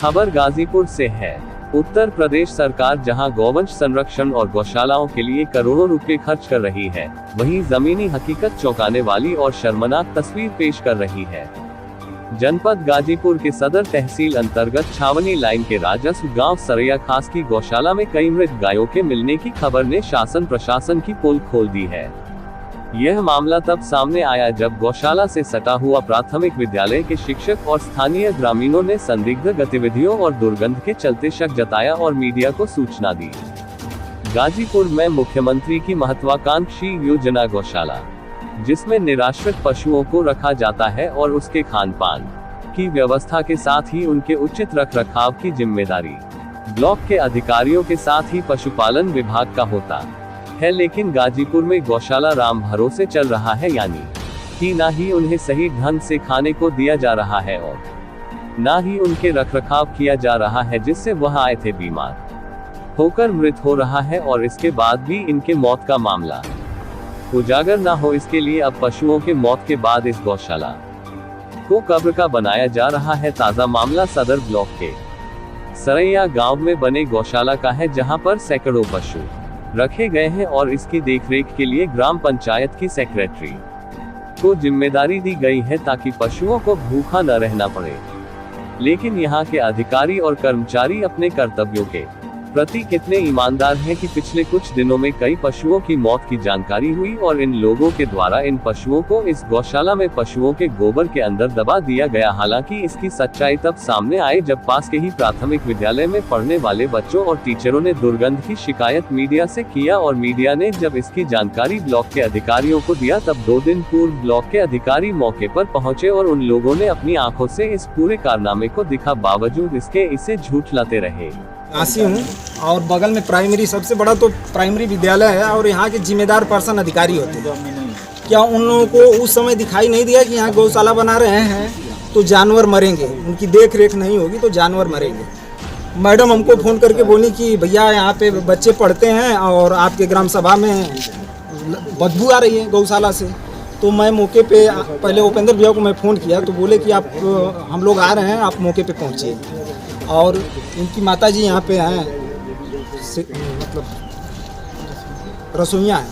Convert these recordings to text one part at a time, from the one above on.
खबर गाजीपुर से है। उत्तर प्रदेश सरकार जहां गौवंश संरक्षण और गौशालाओं के लिए करोड़ों रुपए खर्च कर रही है, वहीं जमीनी हकीकत चौंकाने वाली और शर्मनाक तस्वीर पेश कर रही है। जनपद गाजीपुर के सदर तहसील अंतर्गत छावनी लाइन के राजस्व गांव सरैया खास की गौशाला में कई मृत गायों के मिलने की खबर ने शासन प्रशासन की पोल खोल दी है। यह मामला तब सामने आया जब गौशाला से सटा हुआ प्राथमिक विद्यालय के शिक्षक और स्थानीय ग्रामीणों ने संदिग्ध गतिविधियों और दुर्गंध के चलते शक जताया और मीडिया को सूचना दी। गाजीपुर में मुख्यमंत्री की महत्वाकांक्षी योजना गौशाला, जिसमें निराश्रित पशुओं को रखा जाता है और उसके खान पान की व्यवस्था के साथ ही उनके उचित रखरखाव की जिम्मेदारी ब्लॉक के अधिकारियों के साथ ही पशुपालन विभाग का होता है, लेकिन गाजीपुर में गौशाला राम भरोसे चल रहा है, यानी कि ना ही उन्हें सही ढंग से खाने को दिया जा रहा है और ना ही उनके रखरखाव किया जा रहा है, जिससे वह आए थे बीमार होकर मृत हो रहा है और इसके बाद भी इनके मौत का मामला उजागर ना हो, इसके लिए अब पशुओं के मौत के बाद इस गौशाला को कब्र का बनाया जा रहा है। ताजा मामला सदर ब्लॉक के सरैया गांव में बने गौशाला का है, जहां पर सैकड़ों पशु रखे गए हैं और इसकी देखरेख के लिए ग्राम पंचायत की सेक्रेटरी को जिम्मेदारी दी गई है ताकि पशुओं को भूखा न रहना पड़े। लेकिन यहाँ के अधिकारी और कर्मचारी अपने कर्तव्यों के प्रति कितने ईमानदार हैं कि पिछले कुछ दिनों में कई पशुओं की मौत की जानकारी हुई और इन लोगों के द्वारा इन पशुओं को इस गौशाला में पशुओं के गोबर के अंदर दबा दिया गया। हालांकि इसकी सच्चाई तब सामने आई जब पास के ही प्राथमिक विद्यालय में पढ़ने वाले बच्चों और टीचरों ने दुर्गंध की शिकायत मीडिया से किया और मीडिया ने जब इसकी जानकारी ब्लॉक के अधिकारियों को दिया, तब 2 दिन पूर्व ब्लॉक के अधिकारी मौके पर पहुंचे और उन लोगों ने अपनी आंखों से इस पूरे कारनामे को दिखा, बावजूद इसके इसे झूठलाते रहे। आसी हूँ और बगल में प्राइमरी, सबसे बड़ा तो प्राइमरी विद्यालय है और यहाँ के जिम्मेदार पर्सन अधिकारी होते हैं। क्या उन लोगों को उस समय दिखाई नहीं दिया कि यहाँ गौशाला बना रहे हैं तो जानवर मरेंगे, उनकी देख रेख नहीं होगी तो जानवर मरेंगे। मैडम हमको फ़ोन करके बोली कि भैया यहाँ पे बच्चे पढ़ते हैं और आपके ग्राम सभा में बदबू आ रही है गौशाला से। तो मैं मौके पे पहले उपेंद्र भैया को मैं फ़ोन किया तो बोले कि आप हम लोग आ रहे हैं, आप मौके पे पहुँचिए। और इनकी माताजी यहाँ पे हैं, मतलब रसोइयाँ हैं,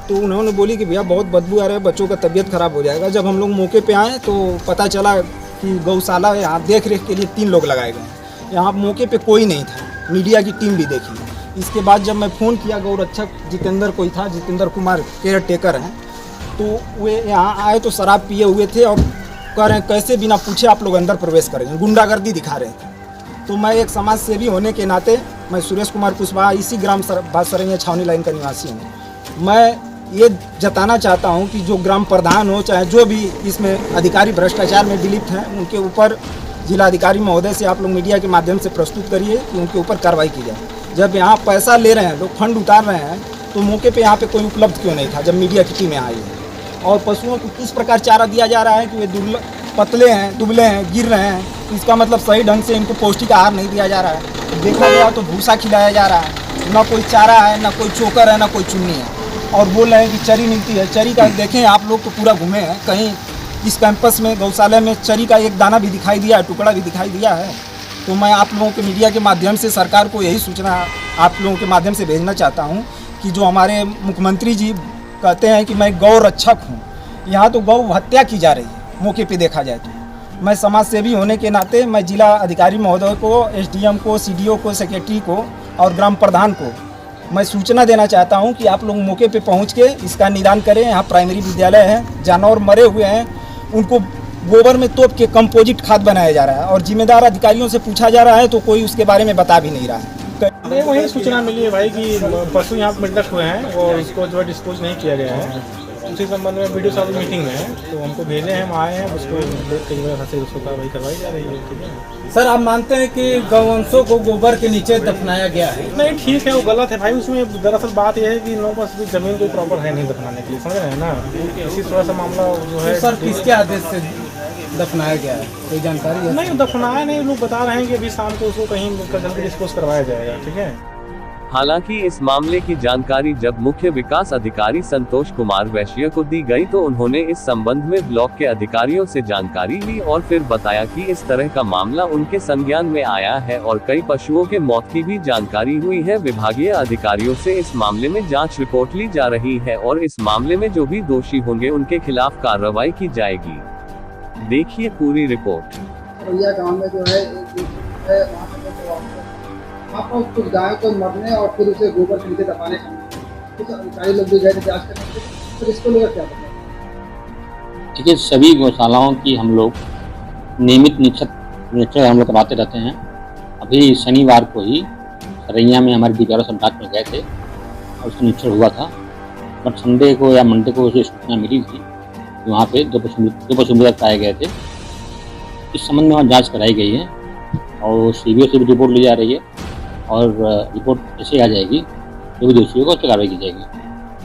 तो उन्होंने बोली कि भैया बहुत बदबू आ रहा है, बच्चों का तबीयत ख़राब हो जाएगा। जब हम लोग मौके पे आए तो पता चला कि गौशाला यहाँ देख रेख के लिए 3 लोग लगाए गए। यहाँ मौके पे कोई नहीं था, मीडिया की टीम भी देखी। इसके बाद जब मैं फ़ोन किया, गौरक्षक जितेंद्र कोई था, जितेंद्र कुमार केयर टेकर हैं, तो वे यहाँ आए तो शराब पिए हुए थे और कह रहे हैं कैसे बिना पूछे आप लोग अंदर प्रवेश करेंगे, गुंडागर्दी दिखा रहे थे। तो मैं एक समाज सेवी होने के नाते, मैं सुरेश कुमार कुशवाहा, इसी ग्राम सरैया छावनी लाइन का निवासी हूँ। मैं ये जताना चाहता हूँ कि जो ग्राम प्रधान हो, चाहे जो भी इसमें अधिकारी भ्रष्टाचार में विलिप्त हैं, उनके ऊपर जिलाधिकारी महोदय से आप लोग मीडिया के माध्यम से प्रस्तुत करिए कि उनके ऊपर कार्रवाई की जाए। जब यहाँ पैसा ले रहे हैं लोग, फंड उतार रहे हैं, तो मौके पर यहाँ पर कोई उपलब्ध क्यों नहीं था जब मीडिया की टीमें आई है? और पशुओं को किस प्रकार चारा दिया जा रहा है कि वे पतले हैं, दुबले हैं, गिर रहे हैं, इसका मतलब सही ढंग से इनको पौष्टिक आहार नहीं दिया जा रहा है। देखा गया तो भूसा खिलाया जा रहा है, ना कोई चारा है, ना कोई चोकर है, ना कोई चुन्नी है। और बोल रहे हैं कि चरी मिलती है। चरी का देखें आप लोग तो पूरा घूमे हैं, कहीं इस कैंपस में गौशाला में चरी का एक दाना भी दिखाई दिया है, टुकड़ा भी दिखाई दिया है। तो मैं आप लोगों के मीडिया के माध्यम से सरकार को यही सूचना आप लोगों के माध्यम से भेजना चाहता हूँ कि जो हमारे मुख्यमंत्री जी कहते हैं कि मैं गौ रक्षक हूँ, यहाँ तो गौ हत्या की जा रही है मौके पे देखा जाए तो। मैं समाज सेवी होने के नाते मैं जिला अधिकारी महोदय को, एसडीएम को, सीडीओ को, सेक्रेटरी को और ग्राम प्रधान को मैं सूचना देना चाहता हूं कि आप लोग मौके पे पहुंच के इसका निदान करें। यहाँ प्राइमरी विद्यालय है, जानवर मरे हुए हैं, उनको गोबर में तोप के कंपोजिट खाद बनाया जा रहा है और जिम्मेदार अधिकारियों से पूछा जा रहा है तो कोई उसके बारे में बता भी नहीं रहा है। वही सूचना मिली है भाई कि पशु यहाँ मृतक हुए हैं और उसको जो है डिस्पोज नहीं किया गया है। उसी संबंध में वीडियो साहब मीटिंग में है, तो हमको भेजे हैं, हम आए हैं, उसको देख के जो है उसको कार्रवाई करवाई जा रही है। ठीक है सर, आप मानते हैं कि गौवंशों को गोबर के नीचे दफनाया गया है? नहीं, ठीक है, वो गलत है भाई। उसमें दरअसल बात यह है कि इन लोगों पास भी जमीन कोई प्रॉपर है नहीं दफनाने के लिए, समझ रहे हैं ना। इसी थोड़ा सा मामला जो है। सर, किसके आदेश से दफनाया गया है, कोई जानकारी है? नहीं, दफनाया नहीं, लोग बता रहे हैं कि अभी शाम को उसको कहीं जल्दी डिस्पोज करवाया जाएगा। ठीक है। हालांकि इस मामले की जानकारी जब मुख्य विकास अधिकारी संतोष कुमार वैश्य को दी गई तो उन्होंने इस संबंध में ब्लॉक के अधिकारियों से जानकारी ली और फिर बताया कि इस तरह का मामला उनके संज्ञान में आया है और कई पशुओं के मौत की भी जानकारी हुई है। विभागीय अधिकारियों से इस मामले में जांच रिपोर्ट ली जा रही है और इस मामले में जो भी दोषी होंगे उनके खिलाफ कार्रवाई की जाएगी। देखिए पूरी रिपोर्ट। गाँव में जो है वहाँ पर कुछ गायों को मरने और फिर उसे गोबर से नीचे दबाने का कुछ अधिकारी लोग भी गए थे जांच करने के लिए, फिर इसको लेकर क्या बताया? देखिए, सभी गौशालाओं की हम लोग नियमित निरीक्षण हम लोग करवाते रहते हैं। अभी शनिवार को ही सरैया में हमारे डीपीआर सब जांच में गए थे और उसका निरीक्षण हुआ था। बट संडे को या मंडे को उसे सूचना मिली थी कि वहाँ पे दो पशु मृतक पाए गए थे। इस संबंध में वहाँ जाँच कराई गई है और सीबीओ से भी रिपोर्ट ली जा रही है और रिपोर्ट ऐसे आ जाएगी, जो भी दोषी होगा उस पर कार्रवाई की जाएगी।